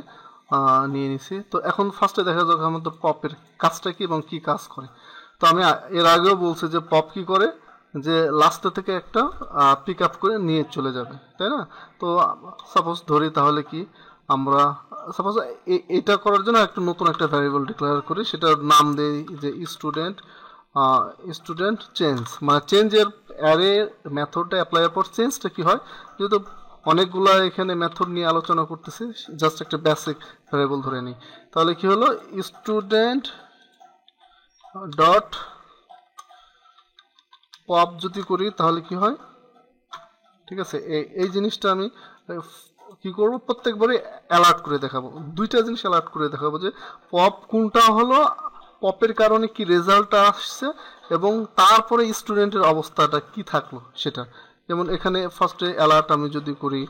নিয়ে নিছি। তো এখন ফার্স্টে দেখা যাক আমাদের পপের কাজটা কি এবং কি কাজ করে। তো আমি এর আগেও বলছি যে পপ কি করে, যে লাস্টে থেকে একটা পিক আপ করে নিয়ে চলে যাবে, তাই না? তো সাপোজ ধরি তাহলে কি আমরা সাপোজ এটা করার জন্য একটা নতুন একটা ভ্যারিয়েবল ডিক্লেয়ার করি, সেটার নাম দেই যে স্টুডেন্ট চেঞ্জ, মানে চেঞ্জের অ্যারে মেথডটা অ্যাপ্লাই পর চেঞ্জটা কি হয়, যেহেতু অনেকগুলো এখানে মেথড নিয়ে আলোচনা করতেছি, জাস্ট একটা বেসিক ভ্যারিয়েবল ধরে নিই। তাহলে কি হলো, স্টুডেন্ট ডট পপ যদি করি তাহলে কি হয়, ঠিক আছে? এই জিনিসটা আমি কি করব, প্রত্যেকবারই অ্যালার্ট করে দেখাবো, দুইটা জিনিস অ্যালার্ট করে দেখাবো, যে পপ কোনটা হলো, পপের কারণে কি রেজাল্টটা আসছে এবং তারপরে স্টুডেন্টের অবস্থাটা কি থাকলো সেটা। যেমন এখানে ফার্স্টে অ্যালার্ট আমি যদি করি,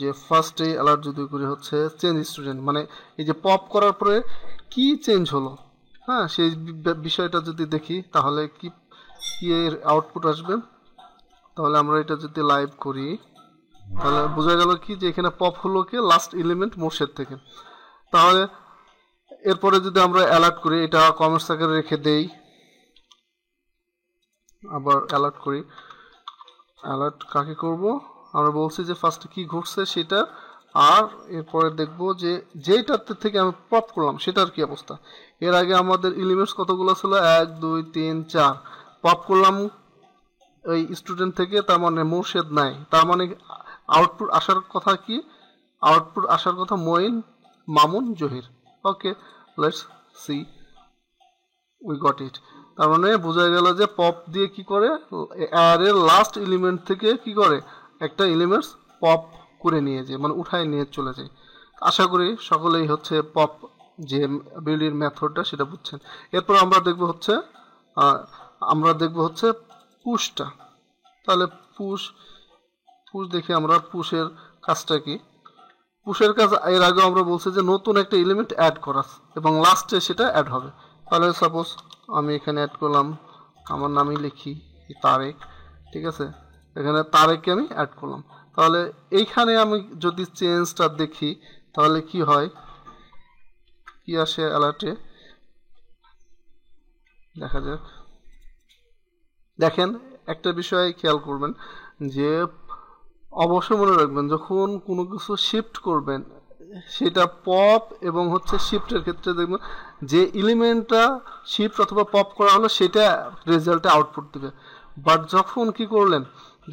যে ফার্স্টে অ্যালার্ট যদি করি হচ্ছে চেঞ্জ স্টুডেন্ট, মানে এই যে পপ করার পরে কি চেঞ্জ হলো, হ্যাঁ, সেই বিষয়টা যদি দেখি তাহলে কি এর আউটপুট আসবে। তাহলে আমরা এটা যদি লাইভ করি তাহলে বোঝা গেল কি, যে এখানে পপ হলো কি লাস্ট এলিমেন্ট মোর্শেদ থেকে। তাহলে এরপরে যদি আমরা অ্যালার্ট করি, এটা কমেন্টস আকারে রেখে দেই, আবার অ্যালার্ট করি। অ্যালার্ট কাকে করব, আমরা বলছি যে ফার্স্টে কি ঘটছে সেটা, আর এরপরে দেখব যে যেটাতে থেকে আমি পপ করলাম সেটার কি অবস্থা। এর আগে আমাদের এলিমেন্টস কতগুলো ছিল, 1 2 3 4, পপ করলাম ওই স্টুডেন্ট থেকে, তার মানে মোর্শেদ নাই, তার মানে আউটপুট আসার কথা কি, আউটপুট আসার কথা Moin, Mamun, Zahir. Okay, let's see, we got it. তার মানে বোঝা গেল যে পপ দিয়ে কি করে, অ্যারের লাস্ট এলিমেন্ট থেকে কি করে একটা এলিমেন্টস পপ করে নিয়ে যায়, মানে উঠায় নিয়ে চলে যায়। আশা করি সকলেই হচ্ছে পপ যে বিল্ডির মেথডটা সেটা বুঝছেন। এরপর আমরা দেখব হচ্ছে পুশটা। তাহলে পুশ দেখি আমরা পুশের কাজটা কি। পুশের কাজ এর আগে আমরা বলছি যে নতুন একটা এলিমেন্ট অ্যাড করা এবং লাস্টে সেটা অ্যাড হবে। তাহলে সাপোজ আমি এখানে অ্যাড করলাম, আমার নামই লিখি তারেক, ঠিক আছে? এখানে তারেককে আমি অ্যাড করলাম। তাহলে এইখানে আমি যদি চেঞ্জটা দেখি তাহলে কি হয়, কি আসে অ্যালার্টে, দেখা যাক। দেখেন একটা বিষয় খেয়াল করবেন, যে অবশ্যই মনে রাখবেন যখন কোনো কিছু শিফট করবেন সেটা পপ এবং হচ্ছে শিফটের ক্ষেত্রে দেখবেন যে এলিমেন্টটা শিফট অথবা পপ করা হলো সেটা রেজাল্টে আউটপুট দেবে। বাট যখন কি করলেন,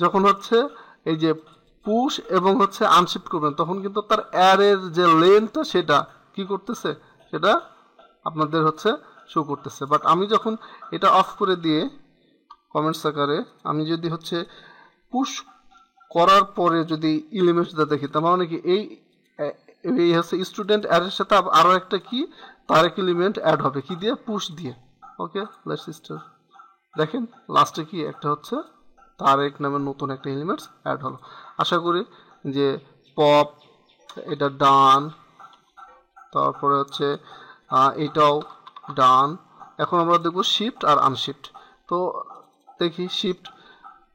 যখন হচ্ছে এই যে পুশ এবং হচ্ছে আনশিফট করবেন, তখন কিন্তু তার অ্যারের যে লেন্থটা সেটা কি করতেছে, সেটা আপনাদের হচ্ছে শো করতেছে। বাট আমি যখন এটা অফ করে দিয়ে কমেন্টস আকারে আমি যদি হচ্ছে পুশ করার পরে যদি এলিমেন্টসটা দেখি, তার মানে কি এই হচ্ছে স্টুডেন্ট অ্যারের সাথে আরো একটা কি তার এক এলিমেন্ট অ্যাড হবে, কি দিয়ে, পুশ দিয়ে। ওকে, লেটস স্টার্ট। দেখেন লাস্টে কি একটা হচ্ছে তার এক নামের নতুন একটা এলিমেন্টস অ্যাড হলো। আশা করি যে পপ এটা ডান, তারপরে হচ্ছে এটাও ডান। এখন আমরা দেখব শিফট আর আনশিফট। তো দেখি শিফট,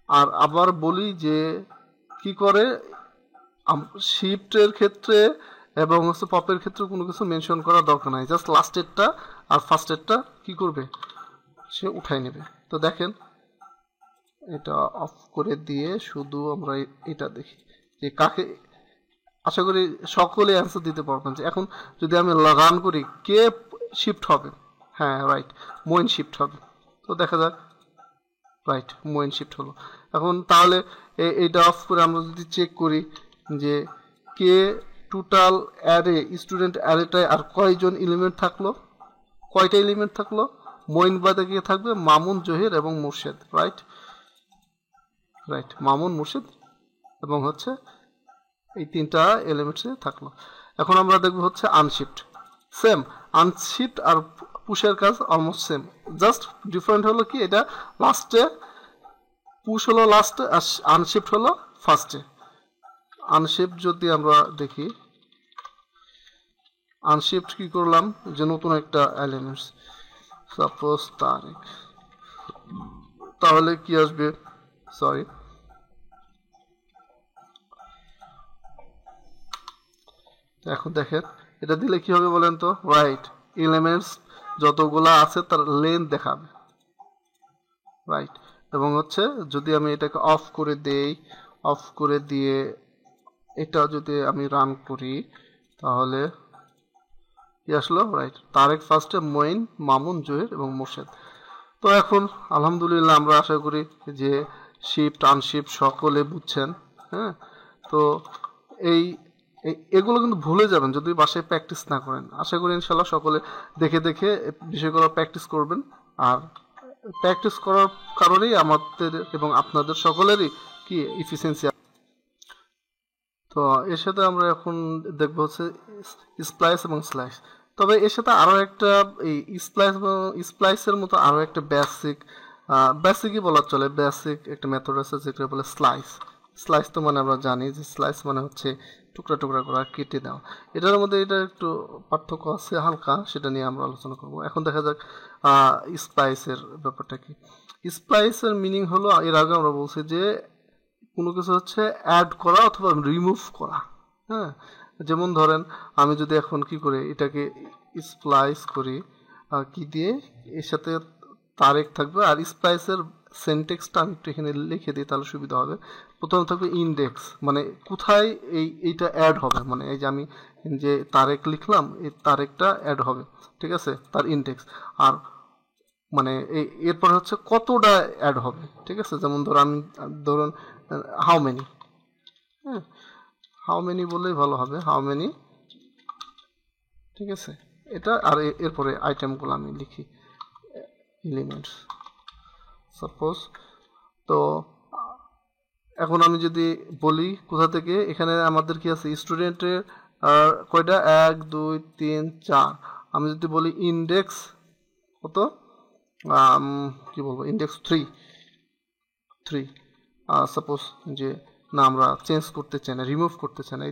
আর আবার বলি যে কি করে শিফটের ক্ষেত্রে এবং হচ্ছে পপের ক্ষেত্রে কোনো কিছু মেনশন করার দরকার নাই, জাস্ট লাস্টেরটা আর ফার্স্টেরটা কি করবে, সে উঠাই নেবে। তো দেখেন এটা অফ করে দিয়ে শুধু আমরা এটা দেখি যে কাকে, আশা করি সকলে অ্যান্সার দিতে পারবেন যে এখন যদি আমি রান করি কে শিফট হবে। হ্যাঁ রাইট, মইন শিফট হবে। তো দেখা যাক, রাইট, মইন শিফট হলো। এখন তাহলে এইটা অফ করে আমরা যদি চেক করি যে কে টোটাল অ্যারে স্টুডেন্ট অ্যারেটায় আর কয়জন এলিমেন্ট থাকলো, কয়টা এলিমেন্ট থাকলো, মইন বাদে কে থাকবে, মামুন, জহির এবং মুর্শেদ। রাইট, মামুন, মুর্শেদ এবং হচ্ছে এই তিনটা এলিমেন্টসে থাকলো। এখন আমরা দেখবো হচ্ছে আনশিফট। সেম, আনশিফট আর পুশের কাজ অলমোস্ট সেম, জাস্ট ডিফারেন্ট হলো কি এটা লাস্টে পুশ হলো লাস্টে আর আনশিফট হলো ফার্স্টে। আনশিফট যদি আমরা দেখি, আনশিফট কি করলাম, যে নতুন একটা এলিমেন্টস সাপোজ তারিখ, তাহলে কি আসবে, সরি এখন দেখেন এটা দিলে কি হবে বলেন তো, রাইট এলিমেন্টস যতগুলা আছে তার লেন্থ দেখাবে, রাইট। এবং হচ্ছে যদি আমি এটাকে অফ করে দেই, অফ করে দিয়ে এটা যদি আমি রান করি তাহলে কি আসলো, রাইট তারেক ফার্স্টে, মঈন, মামুন, জহির এবং মোর্শেদ। তো এখন আলহামদুলিল্লাহ আমরা আশা করি যে শিফট আনশিফট সকলে বুঝছেন। হ্যাঁ, তো এই এগুলো কিন্তু ভুলে যাবেন যদি বাসায় প্র্যাকটিস না করেন। আশা করি ইনশাল্লাহ সকলে দেখে দেখে বিষয়গুলো প্র্যাকটিস করবেন। আর প্র্যাকটিস করার কারণেই আমাদের এবং আপনাদের সকলেরই কি এফিসিয়েন্সি। তো এর সাথে আমরা এখন দেখবো হচ্ছে স্প্লাইস এবং স্লাইস। তবে এর সাথে আরও একটা এই স্প্লাইসের মতো আরও একটা বেসিকই বলা চলে, বেসিক একটা মেথড আছে যেটা বলে স্লাইস। স্লাইস তো মানে আমরা জানি যে স্লাইস মানে হচ্ছে টুকরা টুকরা করা, কেটে দেওয়া। এটার মধ্যে এটা একটু পার্থক্য আছে হালকা, সেটা নিয়ে আমরা আলোচনা করব। এখন দেখা যাক স্প্লাইসের ব্যাপারটা কি। স্প্লাইসের মিনিং হলো, এর আগে আমরা বলছি যে কোনো কিছু হচ্ছে অ্যাড করা অথবা রিমুভ করা। হ্যাঁ, যেমন ধরেন আমি যদি এখন কি করে এটাকে স্প্লাইস করি কি দিয়ে, এর সাথে তারেক থাকবে। আর স্প্লাইসের সেন্টেক্সটা আমি একটু এখানে লিখে দিই তাহলে সুবিধা হবে। প্রথমে থাকবে ইন্ডেক্স, মানে কোথায় এইটা অ্যাড হবে, মানে এই যে আমি যে তারেক লিখলাম এই তারেকটা অ্যাড হবে, ঠিক আছে, তার ইন্ডেক্স। আর মানে এরপর হচ্ছে কতটা অ্যাড হবে, ঠিক আছে। যেমন ধরুন হাউ মেনি, হ্যাঁ হাউ মেনি বললেই ভালো হবে, হাউ মেনি, ঠিক আছে এটা। আর এরপরে আইটেমগুলো আমি লিখি এলিমেন্টস সাপোজ। তো এখন আমি যদি বলি কোথা থেকে, এখানে আমাদের কি আছে স্টুডেন্টের কয়টা, 1 2 3 4। আমি যদি বলি ইন্ডেক্স কত, কি বলবো, ইন্ডেক্স 3 সাপোজ যে না আমরা চেঞ্জ করতে চাই না, রিমুভ করতে চাই না,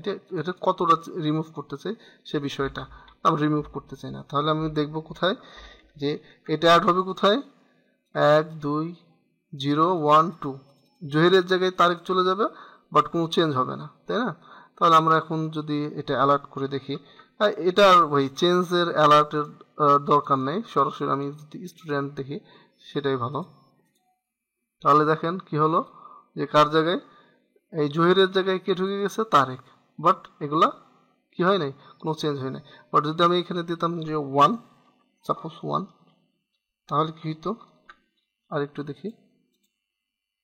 এটা কতটা রিমুভ করতে চাই সে বিষয়টা আমরা রিমুভ করতে চাই না। তাহলে আমি দেখব কোথায় যে এটা অ্যাড হবে কোথায়, 1 2 0 1 2। জহিরের জায়গায় তারিখ চলে যাবে, বাট কোনো চেঞ্জ হবে না, তাই না। তাহলে আমরা এখন যদি এটা অ্যালার্ট করে দেখি, এটার ওই চেঞ্জের অ্যালার্টের দরকার নেই, সরাসরি আমি যদি স্টুডেন্ট দেখি সেটাই ভালো। তাহলে দেখেন কি হলো যে কার জায়গায়, এই জহিরের জায়গায় কে ঢুকে গেছে, তারেক, বাট এগুলা কি হয় নাই, কোনো চেঞ্জ হয় নাই। বাট যদি আমি এখানে দিতাম যে 1, সাপোজ 1, তাহলে কি হইতো, আর একটু দেখি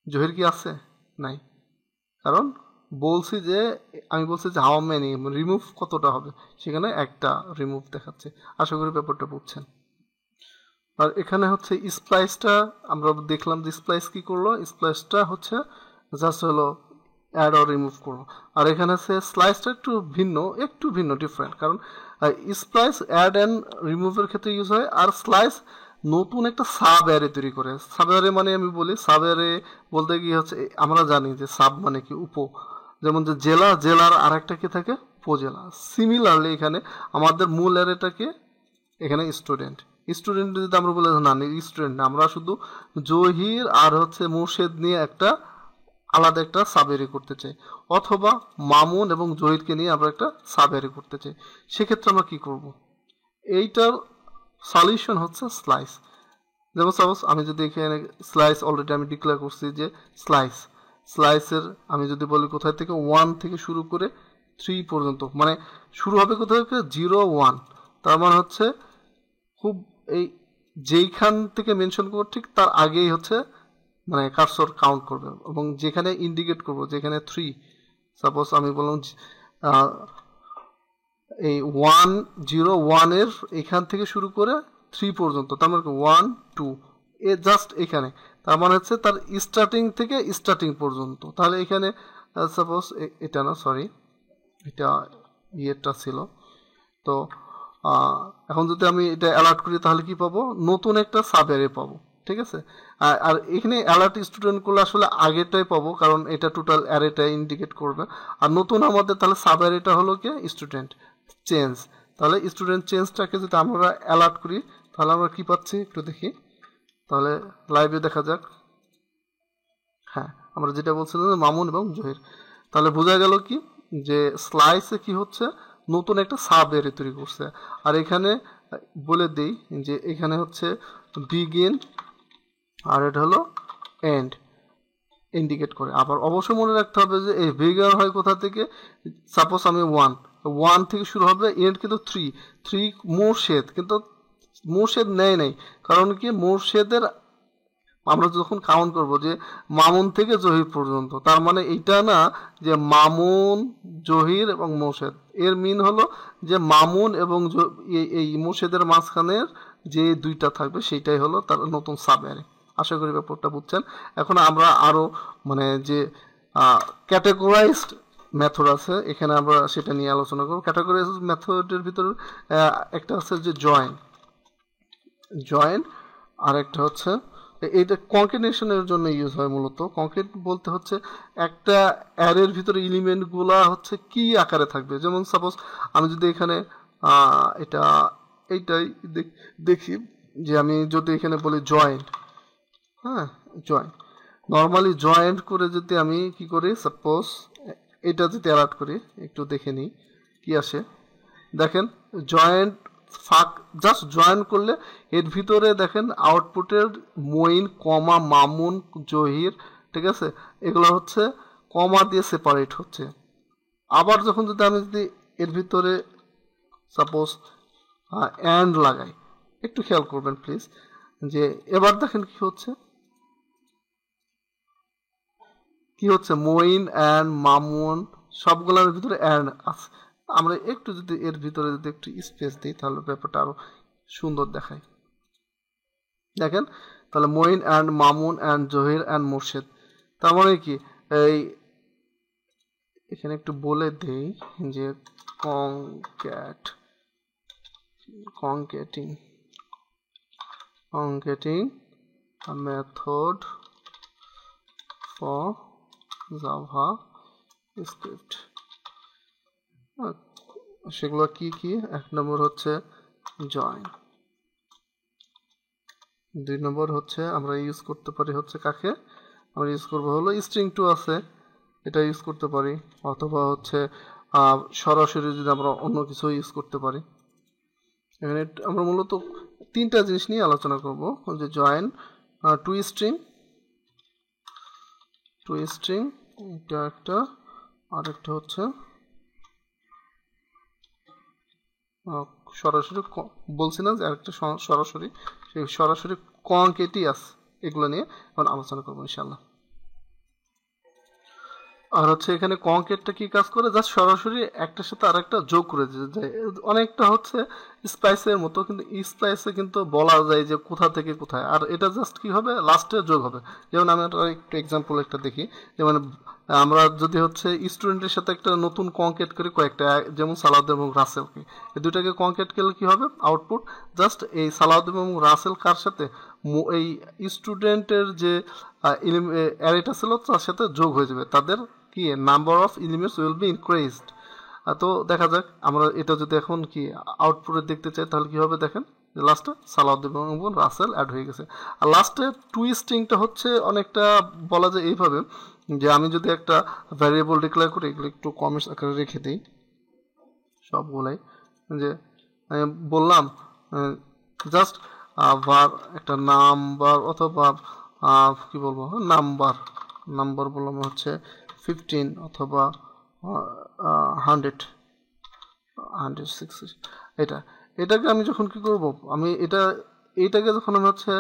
জহির কি আছে, নাই, কারণ আমি বলছি যে হাউ মেনি, রিমুভ কতটা হবে, সেখানে একটা রিমুভ দেখাচ্ছে। আশা করি ব্যাপারটা বুঝছেন। আর এখানে হচ্ছে স্প্লাইসটা আমরা দেখলাম যে স্প্লাইস কি করলো, স্প্লাইসটা হচ্ছে জাস্ট হলো অ্যাড অর রিমুভ করলো। আর এখানে হচ্ছে স্লাইসটা একটু ভিন্ন ডিফারেন্ট, কারণ স্প্লাইস অ্যাড অ্যান্ড রিমুভের ক্ষেত্রে ইউজ হয়, আর স্লাইস নতুন একটা সাব অ্যারে তৈরি করে। সাব অ্যারে মানে আমি বলি, সাব অ্যারে বলতে গিয়ে হচ্ছে আমরা জানি যে সাব মানে কি যেমন যে জেলার আর একটা কি থাকে, উপজেলা। সিমিলারলি এখানে আমাদের মূল অ্যারেটাকে এখানে স্টুডেন্ট যদি আমরা বলে না স্টুডেন্ট, আমরা শুধু জহির আর হচ্ছে মোর্শেদ নিয়ে আলাদা একটা সাবএরি করতে চাই, অথবা মামুন এবং জহিরকে নিয়ে আমরা একটা সাবএরি করতে চাই। সেক্ষেত্রে আমরা কি করব, এইটার সলিউশন হচ্ছে স্লাইস। যেমন সাপোজ আমি যদি এখানে স্লাইস অলরেডি আমি ডিক্লেয়ার করছি যে স্লাইসের আমি যদি বলি কোথায় থেকে 1 থেকে শুরু করে 3 পর্যন্ত, মানে শুরু হবে কোথায় থেকে 0 1, তার মানে হচ্ছে খুব যেইখান থেকে মেনশন করবো ঠিক তার আগেই হচ্ছে মানে কার্সর কাউন্ট করবে, এবং যেখানে ইন্ডিকেট করবো যেখানে 3, সাপোজ আমি বললাম এই 1 0 1 এর এখান থেকে শুরু করে 3 পর্যন্ত, তার মানে 1 2 জাস্ট এখানে, তার মানে হচ্ছে তার স্টার্টিং পর্যন্ত। তাহলে এখানে সাপোজ এটা না, সরি এটা ইয়েটা ছিল। তো এখন যদি আমি এটা অ্যালার্ট করি তাহলে কি পাবো, নতুন একটা সাব অ্যারে পাবো, ঠিক আছে। আর এখানে অ্যালার্ট স্টুডেন্ট করলে আসলে আগেরটাই পাবো, কারণ এটা টোটাল অ্যারেটা ইন্ডিকেট করবে। আর নতুন আমাদের তাহলে সাব অ্যারেটা হলো কি স্টুডেন্ট চেঞ্জ। তাহলে স্টুডেন্ট চেঞ্জটাকে যদি আমরা অ্যালার্ট করি তাহলে আমরা কি পাচ্ছি একটু দেখি, তাহলে লাইভে দেখা যাক। হ্যাঁ, আমরা যেটা বলছিলাম যে মামুন এবং জহির, তাহলে বোঝা গেল কি যে স্লাইসে কি হচ্ছে, নতুন একটা সাব এরে তৈরি করছে। আর এখানে বলে দেই যে এখানে হচ্ছে বিগিন আর এটা হলো এন্ড ইন্ডিকেট করে। আবার অবশ্যই মনে রাখতে হবে যে এই বিগিন হয় কোথা থেকে, সাপোজ আমি ওয়ান থেকে শুরু হবে, এন্ড কিন্তু থ্রি মোর্শেদ, কিন্তু মোর্শেদ নেয় নাই, কারণ কি মোর্শেদের আমরা যখন কাউন্ট করব যে মামুন থেকে জহির পর্যন্ত, তার মানে এইটা না যে মামুন জহির এবং মোর্শেদ, এর মিন হলো যে মামুন এবং এই মোর্শেদের মাঝখানের যে দুইটা থাকবে সেইটাই হলো তার নতুন সাব অ্যারে। আশা করি ব্যাপারটা বুঝছেন। এখন আমরা আরো মানে যে ক্যাটেগরাইজড মেথড আছে এখানে আমরা সেটা নিয়ে আলোচনা করব। ক্যাটেগরাইজড মেথডের ভিতরে একটা আছে যে জয়েন আর একটা হচ্ছে এইটা কনকেটেশনের জন্য ইউজ হয় মূলত। কনকেট বলতে হচ্ছে একটা অ্যারের ভিতরে এলিমেন্টগুলা হচ্ছে কি আকারে থাকবে। যেমন সাপোজ আমি যদি এখানে এইটাই দেখি যে আমি যদি এখানে বলি জয়েন্ট, হ্যাঁ জয়েন্ট, নর্মালি জয়েন্ট করে যদি আমি কি করি, সাপোজ এটা যদি অ্যালার্ট করি একটু দেখে নিই কি আসে। দেখেন জয়েন্ট ফাঁক জাস্ট জয়েন করলে এর ভিতরে দেখেন আউটপুটের মঈন কমা মামুন জহির, ঠিক আছে, এগুলো হচ্ছে কমা দিয়ে সেপারেট হচ্ছে। আবার যখন যদি আমি যদি এর ভিতরে সাপোজ অ্যান্ড লাগাই, একটু খেয়াল করবেন প্লিজ, যে এবার দেখেন কি হচ্ছে মঈন অ্যান্ড মামুন সবগুলোর ভিতরে অ্যান্ড আছে। আমরা একটু যদি এর ভিতরে যদি একটু স্পেস দিই তাহলে ব্যাপারটা আরো সুন্দর দেখায়। দেখেন তাহলে Moin and Mamun and Zahir and Morshed, তার মানে কি এই এখানে একটু বলে দেই যে concatenating method for JavaScript, সেগুলো কি কি, এক নম্বর হচ্ছে জয়েন, দুই নম্বর হচ্ছে আমরা ইউজ করতে পারি হচ্ছে কাকে, আমরা ইউজ করবো হলো স্ট্রিং টু আছে এটা ইউজ করতে পারি, অথবা হচ্ছে সরাসরি যদি আমরা অন্য কিছু ইউজ করতে পারি। এখানে আমরা মূলত তিনটা জিনিস নিয়ে আলোচনা করব, যে জয়েন, টু স্ট্রিং এটা একটা, আর একটা হচ্ছে সরাসরি বলছি না যে আরেকটা সরাসরি, সেই সরাসরি কনকেটিয়াস, এগুলো নিয়ে এখন আলোচনা করবো ইনশাল্লাহ। আর হচ্ছে এখানে কনকেটটা কি কাজ করে, জাস্ট সরাসরি একটার সাথে আরেকটা যোগ করে দিতে যায়, অনেকটা হচ্ছে স্পাইসের মতো, কিন্তু স্পাইসে কিন্তু বলা যায় যে কোথা থেকে কোথায়, আর এটা জাস্ট কি হবে লাস্টে যোগ হবে। যেমন আমি একটু এক্সাম্পল একটা দেখি, যেমন আমরা যদি হচ্ছে স্টুডেন্টের সাথে একটা নতুন কনকেট করি কয়েকটা, যেমন সালাউদ্দিন এবং রাসেলকে, এই দুটাকে কনকেট করলে কি হবে আউটপুট, জাস্ট এই সালাউদ্দিন এবং রাসেল কার সাথে, এই স্টুডেন্টের যে অ্যারেটা ছিল তার সাথে যোগ হয়ে যাবে, তাদের কি number of elements will be increased. তো দেখা যাক আমরা এটা যদি এখন কি আউটপুটে দেখতে চাই তাহলে কি হবে, দেখেন লাস্টে সালাউদ্দিন এবং রাসেল অ্যাড হয়ে গেছে। আর লাস্টে টুইস্টিংটা হচ্ছে অনেকটা বলা যায় এইভাবে, যে আমি যদি একটা ভ্যারিয়েবল ডিক্লেয়ার করি, এগুলো একটু কমেন্টস আকারে রেখে দিই সবগুলাই, যে আমি বললাম জাস্ট var একটা নাম্বার, অথবা কি বলবো নাম্বার বললাম হচ্ছে 15 অথবা 160, এটাকে আমি যখন কি করব, আমি এইটাকে যখন আমি হচ্ছে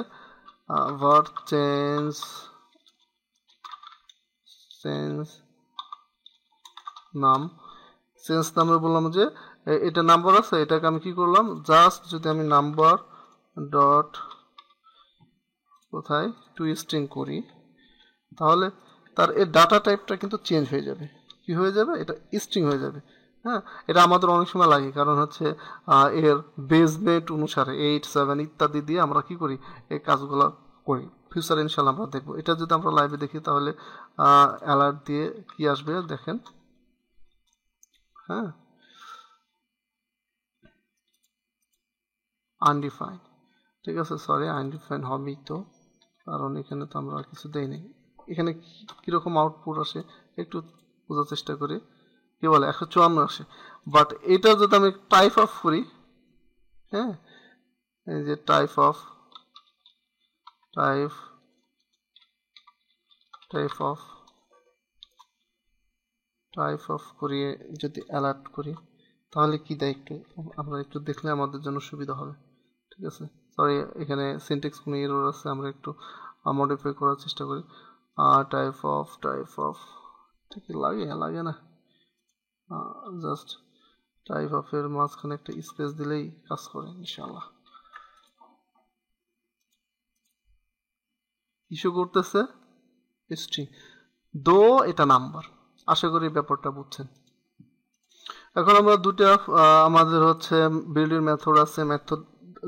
var চেঞ্জ নামে বললাম যে এটা নাম্বার আছে, এটাকে আমি কি করলাম, জাস্ট যদি আমি নাম্বার ডট কোথায় টু স্ট্রিং করি, তাহলে তার এর ডাটা টাইপটা কিন্তু চেঞ্জ হয়ে যাবে। কি হয়ে যাবে, এটা স্ট্রিং হয়ে যাবে। হ্যাঁ, এটা আমাদের অনেক সময় লাগে, কারণ হচ্ছে এর বেসমেন্ট অনুসারে 8, 7 ইত্যাদি দিয়ে আমরা কি করি, এই কাজগুলো করি। ফিউচার ইনশাল্লাহ আমরা দেখবো। এটা যদি আমরা লাইভে দেখি তাহলে অ্যালার্ট দিয়ে কি আসবে দেখেন, হ্যাঁ আনডিফাইন্ড, ঠিক আছে, সরি আনডিফাইন হবেই তো, কারণ এখানে তো আমরা কিছু দেই নাই। এখানে কীরকম আউটপুট আসে একটু বোঝার চেষ্টা করি। কি বলে 154 আসে, বাট এটা যদি আমি টাইপ অফ করি, হ্যাঁ এই যে টাইপ অফ করি, যদি অ্যালার্ট করি তাহলে কি দেয় একটু আমরা একটু দেখলে আমাদের জন্য সুবিধা হবে। ঠিক আছে, সরি এখানে সিনট্যাক্স কোনো এরর আছে, আমরা একটু মডিফাই করার চেষ্টা করি। টাইপ অফ ঠিক লাগে না, জাস্ট টাইপ অফের মাঝখানে একটা স্পেস দিলেই কাজ করে ইনশাআল্লাহ। ইস্যু করতেছে স্ট্রিং, দো এটা নাম্বার। আশা করি ব্যাপারটা বুঝছেন। এখন আমরা দুটা আমাদের হচ্ছে বিল্ডিং মেথড আছে, মেথড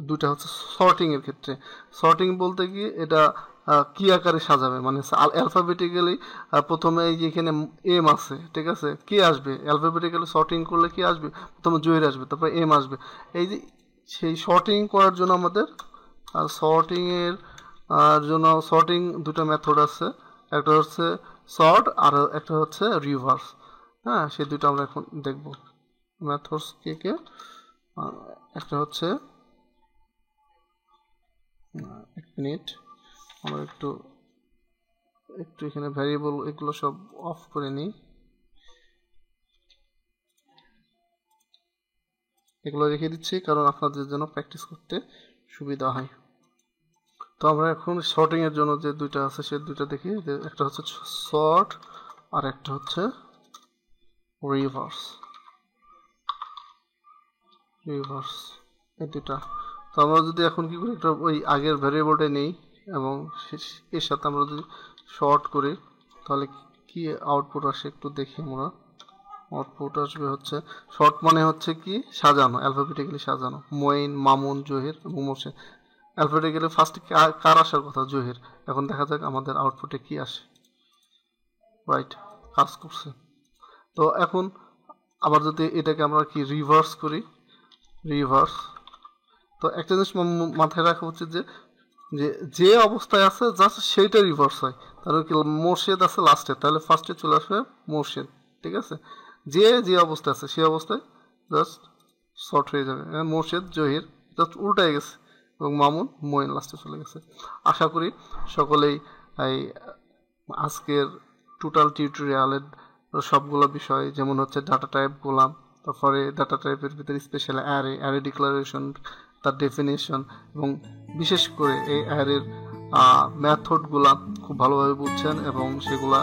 দুটা হচ্ছে সর্টিং এর ক্ষেত্রে। সর্টিং বলতে কি এটা কি আকারে সাজাবে, মানে অ্যালফাবেটিক্যালি প্রথমে এই যে এখানে এম আছে, ঠিক আছে, কি আসবে অ্যালফাবেটিক্যালি সর্টিং করলে কি আসবে, প্রথমে জহির আসবে, তারপরে এম আসবে। এই যে সেই সর্টিং করার জন্য আমাদের সর্টিং দুটো মেথড আছে, একটা হচ্ছে সর্ট আর একটা হচ্ছে রিভার্স। হ্যাঁ, সেই দুটো আমরা এখন দেখব। মেথডস কে একটা হচ্ছে, এক মিনিট আমরা একটু এখানে ভ্যারিয়েবল এগুলো সব অফ করে নিই, এগুলো রেখে দিচ্ছি কারণ আপনাদের জন্য প্র্যাকটিস করতে সুবিধা হয়। তো আমরা এখন সর্টিং এর জন্য যে দুইটা আছে সে দুইটা দেখি, একটা হচ্ছে সর্ট আর একটা হচ্ছে রিভার্স এই দুটা। তো আমরা যদি এখন কি করি, একটা ওই আগের ভ্যারিয়েবলটা নেই এবং এর সাথে আমরা যদি শর্ট করি তাহলে কি আউটপুট আসে একটু দেখি আমরা। আউটপুট আসবে হচ্ছে শর্ট মানে হচ্ছে কি সাজানো, অ্যালফাবেটিক্যালি সাজানো, মঈন, মামুন, জহির এবং মোর্শেদ। অ্যালফাবেটিক্যালি ফার্স্টে কার আসার কথা, জহির। এখন দেখা যাক আমাদের আউটপুটে কি আসে। রাইট, কাজ করছে। তো এখন আবার যদি এটাকে আমরা কি রিভার্স করি, তো একটা জিনিস মাথায় রাখা উচিত যে অবস্থায় আছে জাস্ট সেইটা রিভার্স হয়। তাহলে কি মোর্শেদ আছে লাস্টে, তাহলে ফার্স্টে চলে আসবে মোর্শেদ, ঠিক আছে। যে অবস্থায় আছে সেই অবস্থায় জাস্ট শর্ট হয়ে যাবে। মোর্শেদ, জহির জাস্ট উল্টায় গেছে এবং মামুন, মঈন লাস্টে চলে গেছে। আশা করি সকলেই এই আজকের টোটাল টিউটোরিয়ালের সবগুলো বিষয়, যেমন হচ্ছে ডাটা টাইপ গোলাম, তারপরে ডাটা টাইপের ভিতরে স্পেশাল অ্যারে ডিক্লারেশন, তার ডেফিনেশন এবং বিশেষ করে এই অ্যারের মেথডগুলা খুব ভালোভাবে বুঝছেন এবং সেগুলা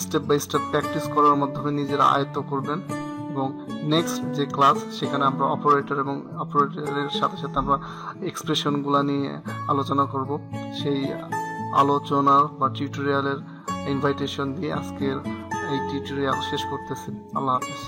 স্টেপ বাই স্টেপ প্র্যাকটিস করার মাধ্যমে নিজেরা আয়ত্ত করবেন। এবং নেক্সট যে ক্লাস সেখানে আমরা অপারেটর এবং অপারেটরের সাথে সাথে আমরা এক্সপ্রেশনগুলা নিয়ে আলোচনা করব। সেই আলোচনা বা টিউটোরিয়ালের ইনভাইটেশন দিয়ে আজকের এই টিউটোরিয়াল শেষ করতেছি। আল্লাহ হাফিজ।